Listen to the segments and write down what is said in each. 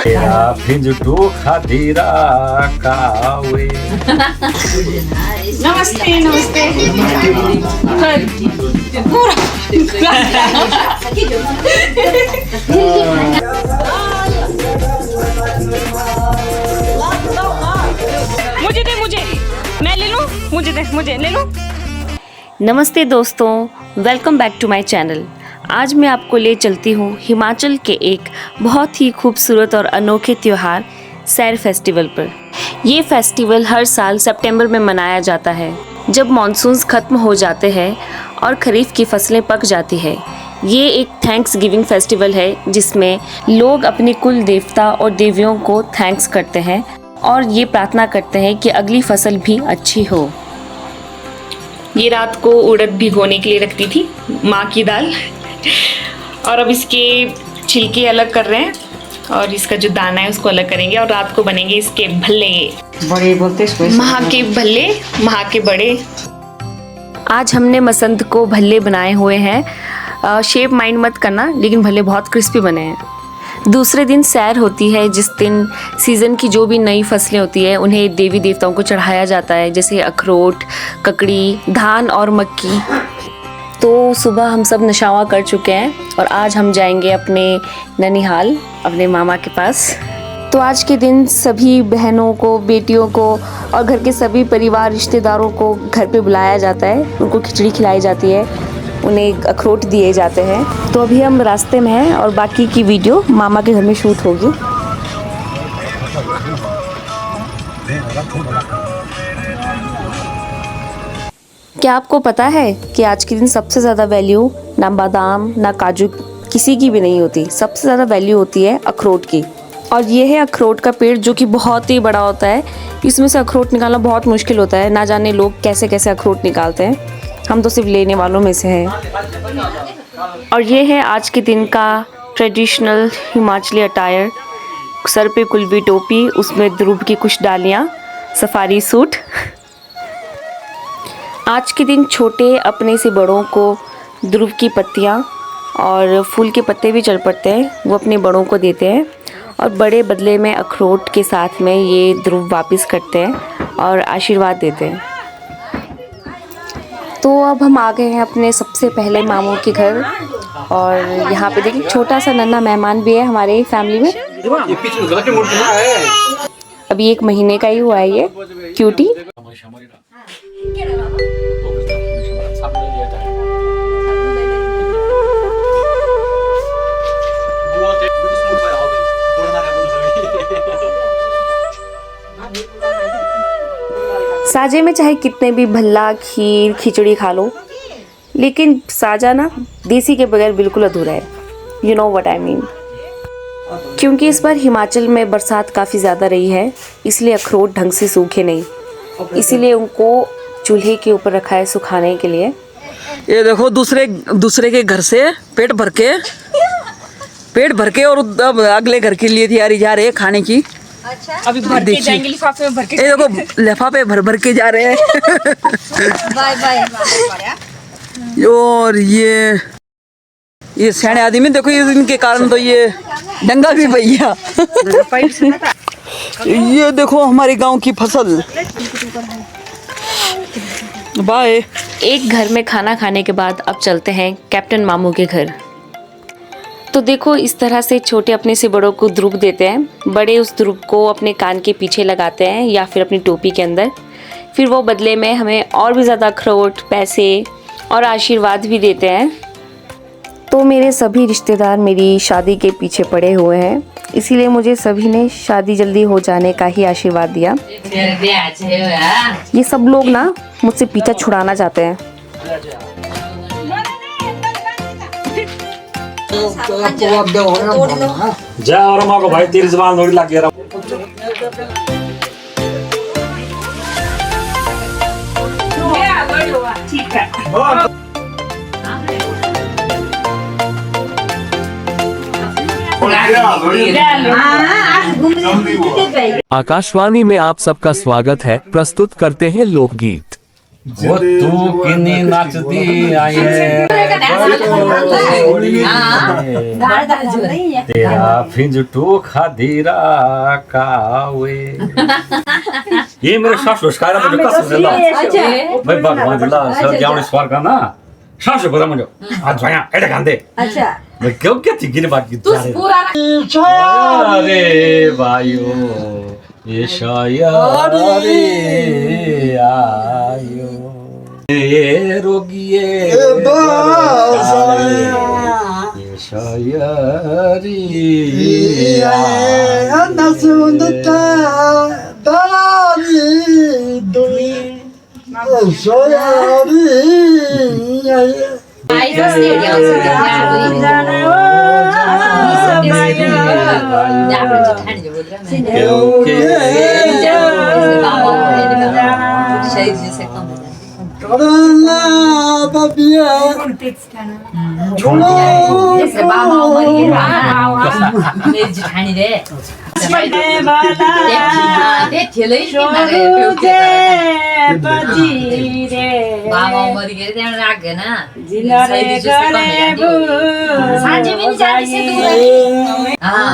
भिंजटू खातीरा कावे। नमस्ते नमस्ते। मुझे दे, मुझे मैं ले लूं, मुझे दे, मुझे ले लूं। नमस्ते दोस्तों, welcome back to my channel. आज मैं आपको ले चलती हूँ हिमाचल के एक बहुत ही खूबसूरत और अनोखे त्यौहार सैर फेस्टिवल पर। ये फेस्टिवल हर साल सितंबर में मनाया जाता है, जब मॉनसून्स ख़त्म हो जाते हैं और खरीफ की फसलें पक जाती है। ये एक थैंक्स गिविंग फेस्टिवल है, जिसमें लोग अपने कुल देवता और देवियों को थैंक्स करते हैं और ये प्रार्थना करते हैं कि अगली फसल भी अच्छी हो। ये रात को उड़द भिगोने के लिए रखती थी, माँ की दाल, और अब इसके छिलके अलग कर रहे हैं और इसका जो दाना है उसको अलग करेंगे और रात को बनेंगे इसके भल्ले। बड़े बोलते महा के भल्ले, महा के बड़े। आज हमने मसंत को भल्ले बनाए हुए हैं। शेप माइंड मत करना, लेकिन भल्ले बहुत क्रिस्पी बने हैं। दूसरे दिन सैर होती है, जिस दिन सीज़न की जो भी नई फसलें होती है उन्हें देवी देवताओं को चढ़ाया जाता है, जैसे अखरोट, ककड़ी, धान और मक्की। तो सुबह हम सब नशावा कर चुके हैं और आज हम जाएंगे अपने ननिहाल, अपने मामा के पास। तो आज के दिन सभी बहनों को, बेटियों को और घर के सभी परिवार रिश्तेदारों को घर पे बुलाया जाता है। उनको खिचड़ी खिलाई जाती है, उन्हें अखरोट दिए जाते हैं। तो अभी हम रास्ते में हैं और बाकी की वीडियो मामा के घर में शूट होगी। क्या आपको पता है कि आज के दिन सबसे ज़्यादा वैल्यू ना बादाम ना काजू किसी की भी नहीं होती, सबसे ज़्यादा वैल्यू होती है अखरोट की। और ये है अखरोट का पेड़, जो कि बहुत ही बड़ा होता है। इसमें से अखरोट निकालना बहुत मुश्किल होता है, ना जाने लोग कैसे कैसे अखरोट निकालते हैं। हम तो सिर्फ लेने वालों में से हैं। और ये है आज के दिन का ट्रेडिशनल हिमाचली अटायर। सर पे कुल्वी टोपी, उसमें ध्रुव की कुछ डालियाँ, सफारी सूट। आज के दिन छोटे अपने से बड़ों को ध्रुव की पत्तियाँ और फूल के पत्ते भी चल पड़ते हैं, वो अपने बड़ों को देते हैं और बड़े बदले में अखरोट के साथ में ये ध्रुव वापस करते हैं और आशीर्वाद देते हैं। तो अब हम आ गए हैं अपने सबसे पहले मामू के घर और यहाँ पे देखिए छोटा सा नन्हा मेहमान भी है हमारे फैमिली में। अभी 1 महीने का ही हुआ है ये क्यूटी। साजे में चाहे कितने भी भल्ला, खीर, खिचड़ी खा लो, लेकिन साजा ना देसी के बगैर बिल्कुल अधूरा है। You know what I mean. क्योंकि इस बार हिमाचल में बरसात काफ़ी ज़्यादा रही है, इसलिए अखरोट ढंग से सूखे नहीं, इसीलिए उनको चूल्हे के ऊपर रखा है सुखाने के लिए। ये देखो दूसरे के घर से पेट भर के और अब अगले घर के लिए तैयारी जा रहे हैं खाने की। अच्छा, अभी भर के जाएंगे, लिफाफे में भर के। ये देखो लिफाफे भर के जा रहे हैं। Bye bye. और ये सियाने आदमी देखो, ये इनके कारण तो ये डंगा भी भैया। ये देखो हमारे गांव की फसल। बाय। एक घर में खाना खाने के बाद अब चलते हैं कैप्टन मामू के घर। तो देखो इस तरह से छोटे अपने से बड़ों को ध्रुव देते हैं, बड़े उस ध्रुव को अपने कान के पीछे लगाते हैं या फिर अपनी टोपी के अंदर। फिर वो बदले में हमें और भी ज़्यादा अखरोट, पैसे और आशीर्वाद भी देते हैं। तो मेरे सभी रिश्तेदार मेरी शादी के पीछे पड़े हुए हैं, इसीलिए मुझे सभी ने शादी जल्दी हो जाने का ही आशीर्वाद दिया। ये सब लोग ना मुझसे पीछा छुड़ाना चाहते हैं। जा और माँ को भाई तेरी जबान थोड़ी लग गया। ठीक है। आकाशवाणी में आप सबका स्वागत है। प्रस्तुत करते हैं लोकगीत। वो तू किन्नी नचदी आई है तेरा फिंजटू खदीरा कावे। ये मेरे सासू स्कारा मुझे कसम से ला भाई भगवान दिला सर जावणे स्वर्ग ना सासू बरा मुझे आज भया एडे कांदे अच्छा मैं क्यों क्या थी गिने बाकी तू पूरा अरे भाइयो ये शायरी आयो ये रोगिए ये शायरी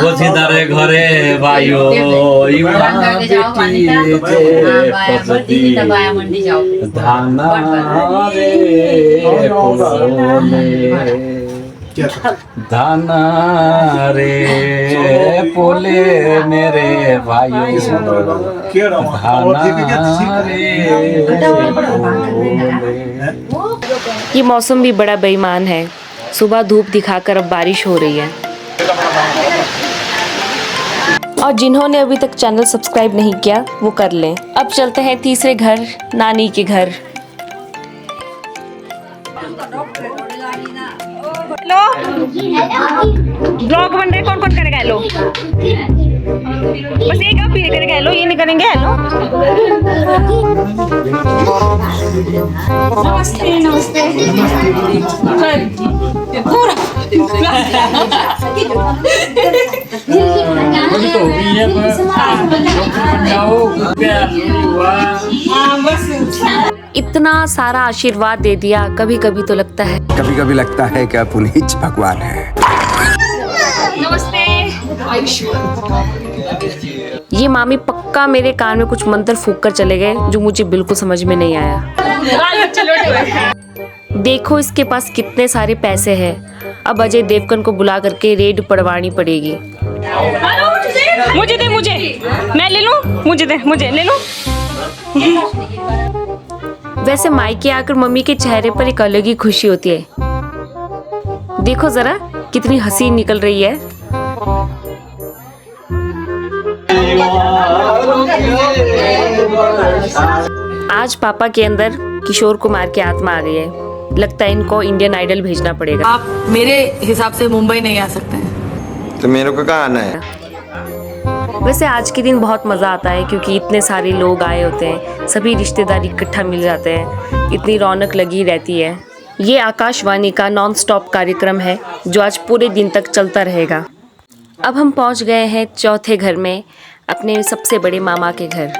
वो जिधरे घरे भाइयो धाना रे धाना रे पोले मेरे भाइयों धाना रे ये मौसम भी बड़ा बेईमान है। सुबह धूप दिखाकर अब बारिश हो रही है। और जिन्होंने अभी तक चैनल सब्सक्राइब नहीं किया वो कर लें। अब चलते हैं तीसरे घर, नानी के घर। ब्लॉग बन रहे, कौन कौन करेगा हेलो? बस एक आप ही करेगा हेलो, ये नहीं करेंगे हेलो। नमस्ते नमस्ते इतना सारा आशीर्वाद दे दिया, कभी कभी तो लगता है कि पुनीत भगवान है। ये मामी पक्का मेरे कान में कुछ मंत्र फूंक कर चले गए जो मुझे बिल्कुल समझ में नहीं आया। देखो इसके पास कितने सारे पैसे हैं। अब अजय देवगन को बुला करके रेड पड़वानी पड़ेगी। मुझे दे, मुझे, मैं ले लूं, मुझे दे, मुझे ले लूं। वैसे मायके आकर मम्मी के चेहरे पर एक अलग ही खुशी होती है। देखो जरा कितनी हंसी निकल रही है। आज पापा के अंदर किशोर कुमार की आत्मा आ गई है। लगता है इनको इंडियन आइडल भेजना पड़ेगा। आप मेरे हिसाब से मुंबई नहीं आ सकते हैं। तो मेरे को कहाँ आना है? वैसे आज के दिन बहुत मज़ा आता है क्योंकि इतने सारे लोग आए होते हैं, सभी रिश्तेदार इकट्ठा मिल जाते हैं, इतनी रौनक लगी रहती है। ये आकाशवाणी का नॉन स्टॉप कार्यक्रम है जो आज पूरे दिन तक चलता रहेगा। अब हम पहुंच गए हैं चौथे घर में, अपने सबसे बड़े मामा के घर।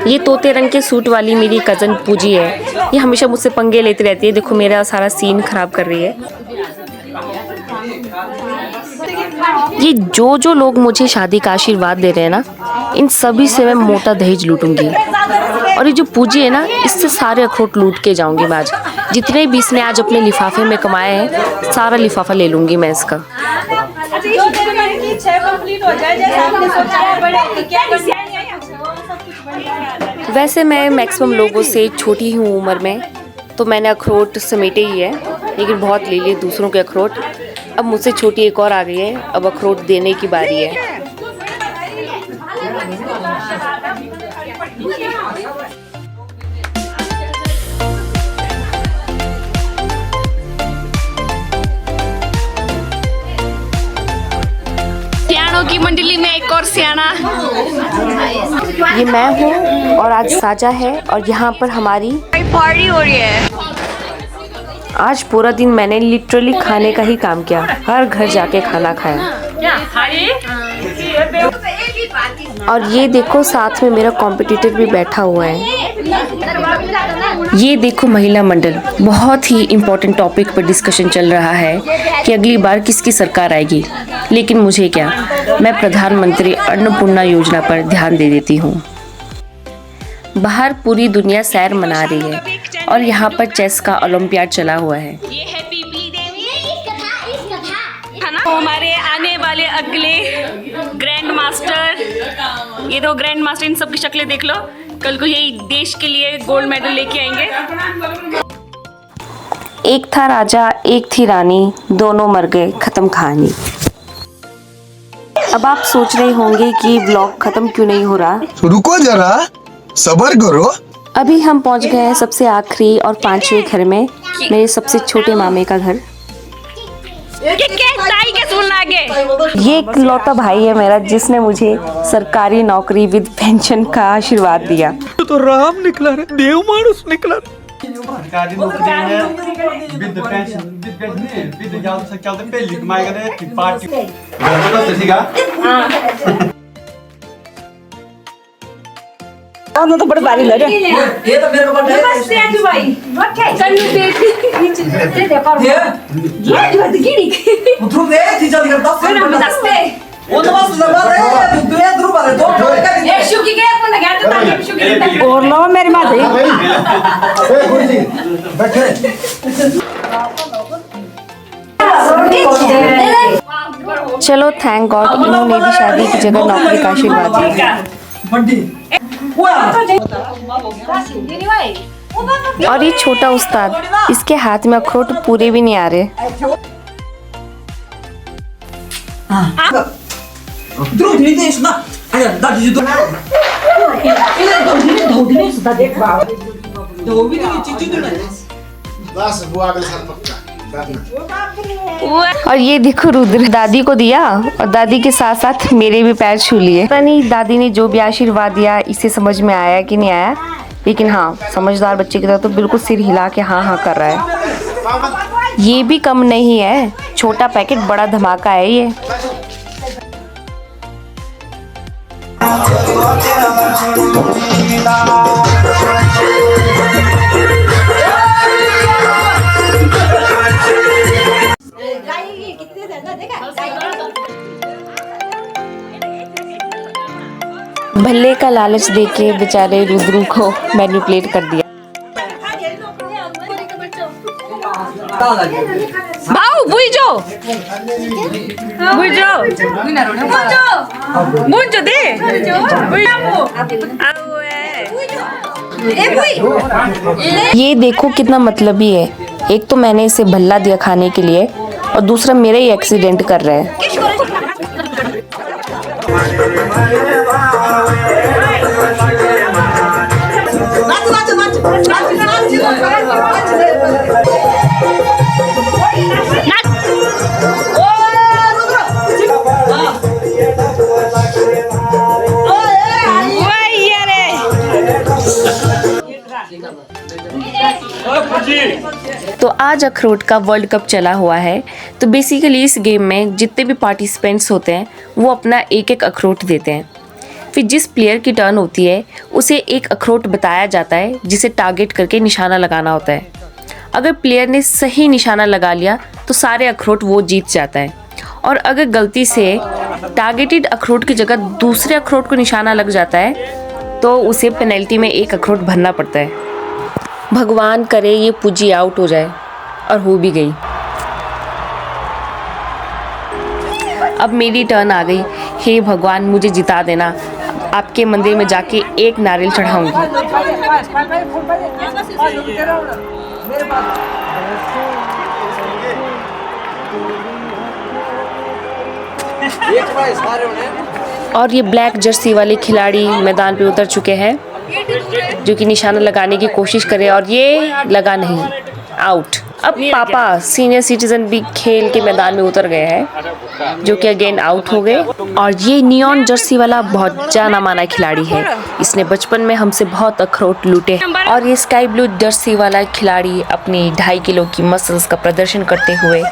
ये तोते रंग के सूट वाली मेरी कजन पूजी है। ये हमेशा मुझसे पंगे लेती रहती है। देखो मेरा सारा सीन खराब कर रही है। ये जो लोग मुझे शादी का आशीर्वाद दे रहे हैं ना, इन सभी से मैं मोटा दहेज लूटूंगी। और ये जो पूजी है ना, इससे सारे अखरोट लूट के जाऊंगी मैं आज। जितने भी इसने आज अपने लिफाफे में कमाए हैं, सारा लिफाफा ले लूंगी मैं इसका। वैसे मैं मैक्सिमम लोगों से छोटी हूँ उम्र में, तो मैंने अखरोट समेटे ही है, लेकिन बहुत ले लिए दूसरों के अखरोट। अब मुझसे छोटी एक और आ गई है, अब अखरोट देने की बारी है। सियाणों की मंडली में एक और सियाना। ये मैं हूँ और आज साजा है और यहाँ पर हमारी पार्टी हो रही है। आज पूरा दिन मैंने लिटरली खाने का ही काम किया, हर घर जाके खाना खाया। और ये देखो साथ में मेरा कॉम्पिटिटर भी बैठा हुआ है। ये देखो महिला मंडल, बहुत ही इम्पोर्टेंट टॉपिक पर डिस्कशन चल रहा है कि अगली बार किसकी सरकार आएगी। लेकिन मुझे क्या, मैं प्रधानमंत्री अन्नपूर्णा योजना पर ध्यान दे देती हूँ। बाहर पूरी दुनिया सैर मना रही है और यहाँ पर चेस का ओलंपियाड चला हुआ है। ये है पीपली देवी है ना, हमारे आने वाले अगले ग्रैंड मास्टर। ये दो ग्रैंड मास्टर, इन सब की शक्लें देख लो, कल को यही देश के लिए गोल्ड मेडल लेके आएंगे। एक था राजा एक थी रानी, दोनों मर गए, खत्म कहानी। अब आप सोच रहे होंगे कि व्लॉग खत्म क्यों नहीं हो रहा। रुको जरा, सबर करो। अभी हम पहुंच गए हैं सबसे आखिरी और 5वें घर में, मेरे सबसे छोटे मामे का घर। ये इकलौता भाई है मेरा जिसने मुझे सरकारी नौकरी विद पेंशन का आशीर्वाद दिया। तो राम निकला रे, देव मानुस निकला रे। सरकारी नौकरी में विद पेंशन विद जाल से क्या होता है, लिखमाएगा ने की पार्टी तो सीगा तो बड़े बारी लग रहे। ये तो मेरे को पता है। नमस्ते आजू भाई। कन्नू बेटी देखो ये गिरी उठो दे चीज़ दिखा 10 मिनट दसते वो तो बस लगा दे तू ये ध्रुव वाले दो ये शुकी के अपन गया तो ताकि शुकी और लो मेरी माँ जी ए गुरुजी बैठे। चलो थैंक गॉड इन्होंने भी शादी की जगह नौकरी का आशीर्वाद दिया। और ये छोटा उस्ताद, इसके हाथ में अखरोट पूरे भी नहीं आ रहे। बस बुआ के साथ पक्का। और ये देखो रुद्र, दादी को दिया और दादी के साथ साथ मेरे भी पैर छू लिए। पता नहीं दादी ने जो भी आशीर्वाद दिया इसे समझ में आया कि नहीं आया, लेकिन हाँ समझदार बच्चे की तरह तो बिल्कुल सिर हिला के हाँ हाँ कर रहा है। ये भी कम नहीं है, छोटा पैकेट बड़ा धमाका है ये। भल्ले का लालच देके बेचारे रुद्रू को मैनिपुलेट कर दिया। भाऊ बुझो बुझो बुझो दे ये देखो कितना मतलबी है, एक तो मैंने इसे भल्ला दिया खाने के लिए और दूसरा मेरा ही एक्सीडेंट कर रहा है। तो आज अखरोट का वर्ल्ड कप चला हुआ है, तो बेसिकली इस गेम में जितने भी पार्टिसिपेंट्स होते हैं वो अपना एक एक अखरोट देते हैं। फिर जिस प्लेयर की टर्न होती है उसे एक अखरोट बताया जाता है जिसे टारगेट करके निशाना लगाना होता है। अगर प्लेयर ने सही निशाना लगा लिया तो सारे अखरोट वो जीत जाता है, और अगर गलती से टारगेटेड अखरोट की जगह दूसरे अखरोट को निशाना लग जाता है तो उसे पेनल्टी में एक अखरोट भरना पड़ता है। भगवान करे ये पूजी आउट हो जाए, और हो भी गई। अब मेरी टर्न आ गई। हे भगवान मुझे जिता देना, आपके मंदिर में जाके एक नारियल चढ़ाऊंगी। और ये ब्लैक जर्सी वाले खिलाड़ी मैदान पे उतर चुके हैं जो कि निशाना लगाने की कोशिश करे, और ये लगा नहीं, आउट। अब पापा सीनियर सिटीजन भी खेल के मैदान में उतर गए हैं, जो कि अगेन आउट हो गए। और ये नियॉन जर्सी वाला बहुत जाना माना खिलाड़ी है, इसने बचपन में हमसे बहुत अखरोट लूटे। और ये स्काई ब्लू जर्सी वाला खिलाड़ी अपनी 2.5 किलो की मसल्स का प्रदर्शन करते हुए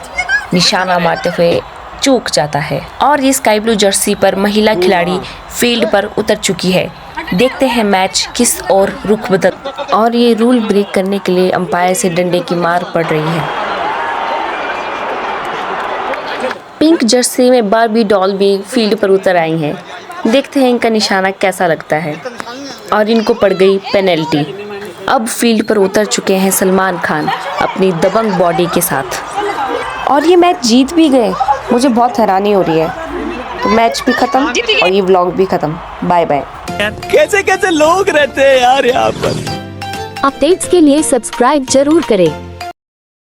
निशाना मारते हुए चूक जाता है। और ये स्काई ब्लू जर्सी पर महिला खिलाड़ी फील्ड पर उतर चुकी है। देखते हैं मैच किस और रुख बदल। और ये रूल ब्रेक करने के लिए अंपायर से डंडे की मार पड़ रही है। पिंक जर्सी में बार्बी डॉल भी फील्ड पर उतर आई हैं। देखते हैं इनका निशाना कैसा लगता है। और इनको पड़ गई पेनल्टी। अब फील्ड पर उतर चुके हैं सलमान खान अपनी दबंग बॉडी के साथ। और ये मैच जीत भी गए, मुझे बहुत हैरानी हो रही है। तो मैच भी खत्म और ये व्लॉग भी खत्म। Bye bye. कैसे कैसे लोग रहते हैं यार यहाँ पर। अपडेट्स के लिए सब्सक्राइब जरूर करें।